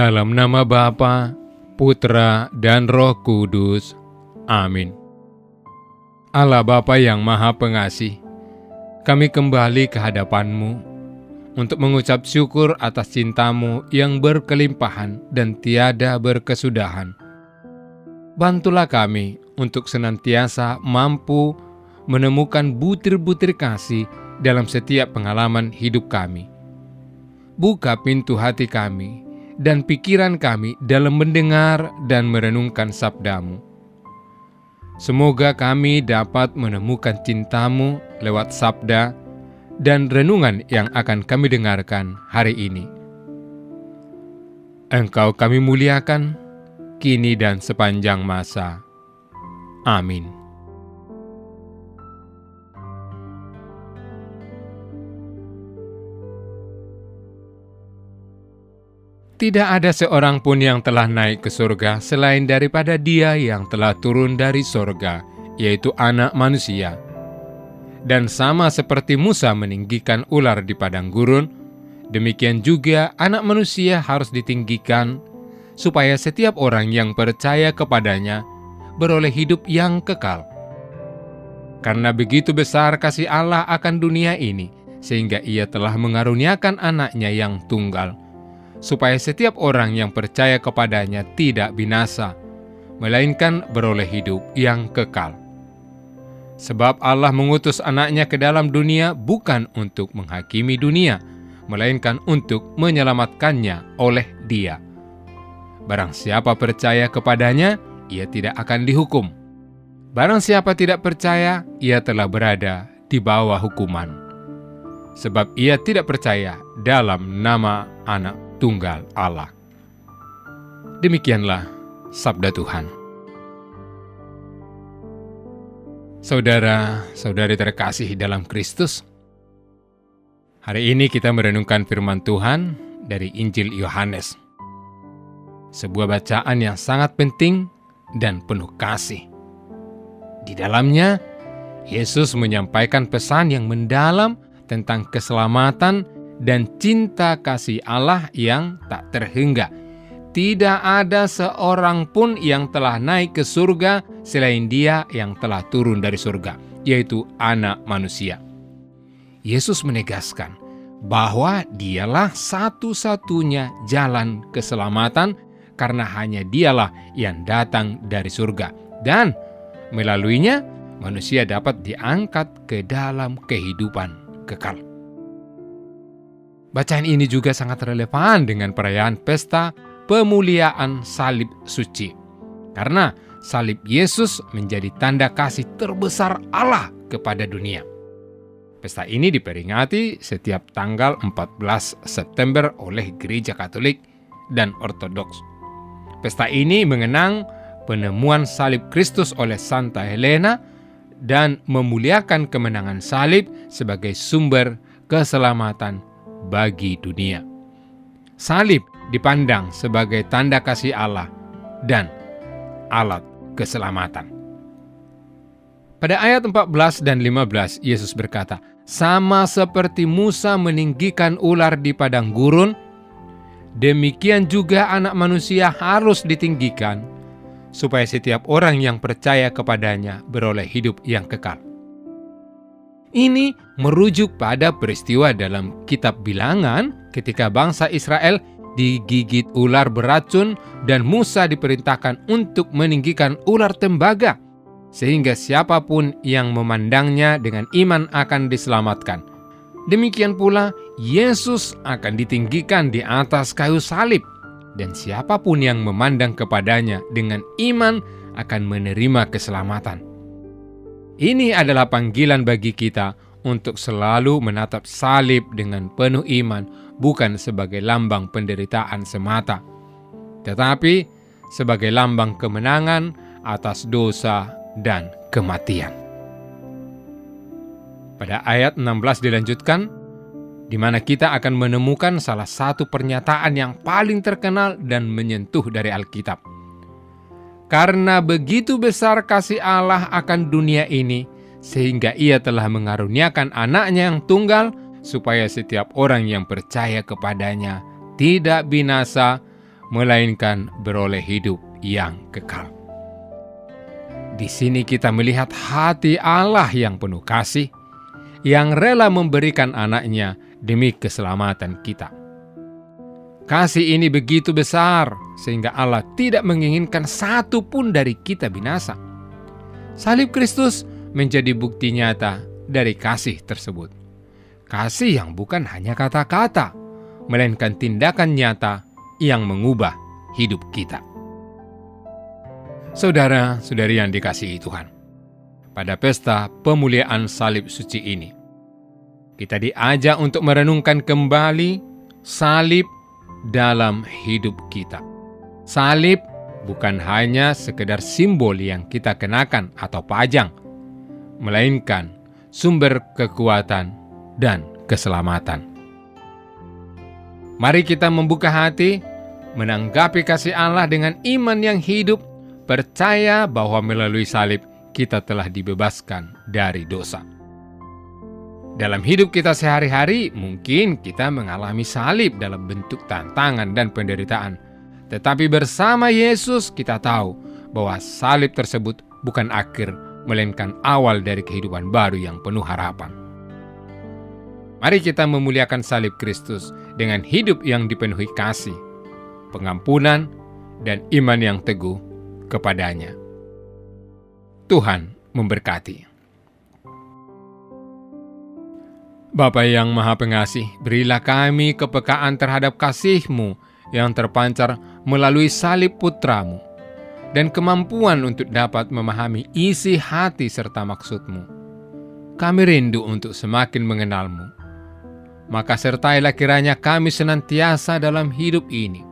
Dalam nama Bapa, Putra, dan Roh Kudus. Amin. Allah Bapa yang Maha Pengasih, kami kembali ke hadapan-Mu untuk mengucap syukur atas cinta-Mu yang berkelimpahan dan tiada berkesudahan. Bantulah kami untuk senantiasa mampu menemukan butir-butir kasih dalam setiap pengalaman hidup kami. Buka pintu hati kami dan pikiran kami dalam mendengar dan merenungkan sabda-Mu. Semoga kami dapat menemukan cinta-Mu lewat sabda dan renungan yang akan kami dengarkan hari ini. Engkau kami muliakan, kini dan sepanjang masa. Amin. Tidak ada seorang pun yang telah naik ke surga selain daripada Dia yang telah turun dari surga, yaitu Anak Manusia. Dan sama seperti Musa meninggikan ular di padang gurun, demikian juga Anak Manusia harus ditinggikan, supaya setiap orang yang percaya kepadanya beroleh hidup yang kekal. Karena begitu besar kasih Allah akan dunia ini, sehingga Ia telah mengaruniakan Anaknya yang tunggal, supaya setiap orang yang percaya kepadanya tidak binasa, melainkan beroleh hidup yang kekal. Sebab Allah mengutus Anaknya ke dalam dunia bukan untuk menghakimi dunia, melainkan untuk menyelamatkannya oleh Dia. Barang siapa percaya kepadanya, ia tidak akan dihukum. Barang siapa tidak percaya, ia telah berada di bawah hukuman, sebab ia tidak percaya dalam nama Anak Tunggal Allah. Demikianlah sabda Tuhan. Saudara-saudari terkasih dalam Kristus, hari ini kita merenungkan firman Tuhan dari Injil Yohanes. Sebuah bacaan yang sangat penting dan penuh kasih. Di dalamnya, Yesus menyampaikan pesan yang mendalam tentang keselamatan dan cinta kasih Allah yang tak terhingga. Tidak ada seorang pun yang telah naik ke surga selain Dia yang telah turun dari surga, yaitu Anak Manusia. Yesus menegaskan bahwa Dialah satu-satunya jalan keselamatan, karena hanya Dialah yang datang dari surga, dan melaluinya manusia dapat diangkat ke dalam kehidupan kekal. Bacaan ini juga sangat relevan dengan perayaan pesta pemuliaan salib suci, karena salib Yesus menjadi tanda kasih terbesar Allah kepada dunia. Pesta ini diperingati setiap tanggal 14 September oleh Gereja Katolik dan Ortodoks. Pesta ini mengenang penemuan salib Kristus oleh Santa Helena dan memuliakan kemenangan salib sebagai sumber keselamatan bagi dunia. Salib dipandang sebagai tanda kasih Allah dan alat keselamatan. Pada ayat 14 dan 15, Yesus berkata, "Sama seperti Musa meninggikan ular di padang gurun, demikian juga Anak Manusia harus ditinggikan, supaya setiap orang yang percaya kepadanya beroleh hidup yang kekal." Ini merujuk pada peristiwa dalam kitab Bilangan ketika bangsa Israel digigit ular beracun dan Musa diperintahkan untuk meninggikan ular tembaga, sehingga siapapun yang memandangnya dengan iman akan diselamatkan. Demikian pula Yesus akan ditinggikan di atas kayu salib, dan siapapun yang memandang kepadanya dengan iman akan menerima keselamatan. Ini adalah panggilan bagi kita untuk selalu menatap salib dengan penuh iman, bukan sebagai lambang penderitaan semata, tetapi sebagai lambang kemenangan atas dosa dan kematian. Pada ayat 16 dilanjutkan, di mana kita akan menemukan salah satu pernyataan yang paling terkenal dan menyentuh dari Alkitab. Karena begitu besar kasih Allah akan dunia ini, sehingga Ia telah mengaruniakan Anaknya yang tunggal, supaya setiap orang yang percaya kepadanya tidak binasa, melainkan beroleh hidup yang kekal. Di sini kita melihat hati Allah yang penuh kasih, yang rela memberikan anaknya demi keselamatan kita. Kasih ini begitu besar sehingga Allah tidak menginginkan satu pun dari kita binasa. Salib Kristus menjadi bukti nyata dari kasih tersebut. Kasih yang bukan hanya kata-kata, melainkan tindakan nyata yang mengubah hidup kita. Saudara-saudari yang dikasihi Tuhan, pada pesta pemuliaan salib suci ini, kita diajak untuk merenungkan kembali salib dalam hidup kita. Salib bukan hanya sekedar simbol yang kita kenakan atau pajang, melainkan sumber kekuatan dan keselamatan. Mari kita membuka hati, menanggapi kasih Allah dengan iman yang hidup, percaya bahwa melalui salib kita telah dibebaskan dari dosa. Dalam hidup kita sehari-hari, mungkin kita mengalami salib dalam bentuk tantangan dan penderitaan. Tetapi bersama Yesus kita tahu bahwa salib tersebut bukan akhir, melainkan awal dari kehidupan baru yang penuh harapan. Mari kita memuliakan salib Kristus dengan hidup yang dipenuhi kasih, pengampunan, dan iman yang teguh kepadanya. Tuhan memberkati. Bapa yang Maha Pengasih, berilah kami kepekaan terhadap kasih-Mu yang terpancar melalui salib Putra-Mu, dan kemampuan untuk dapat memahami isi hati serta maksud-Mu. Kami rindu untuk semakin mengenal-Mu. Maka sertailah kiranya kami senantiasa dalam hidup ini.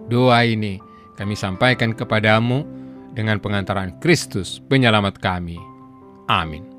Doa ini kami sampaikan kepadamu dengan pengantaran Kristus penyelamat kami. Amin.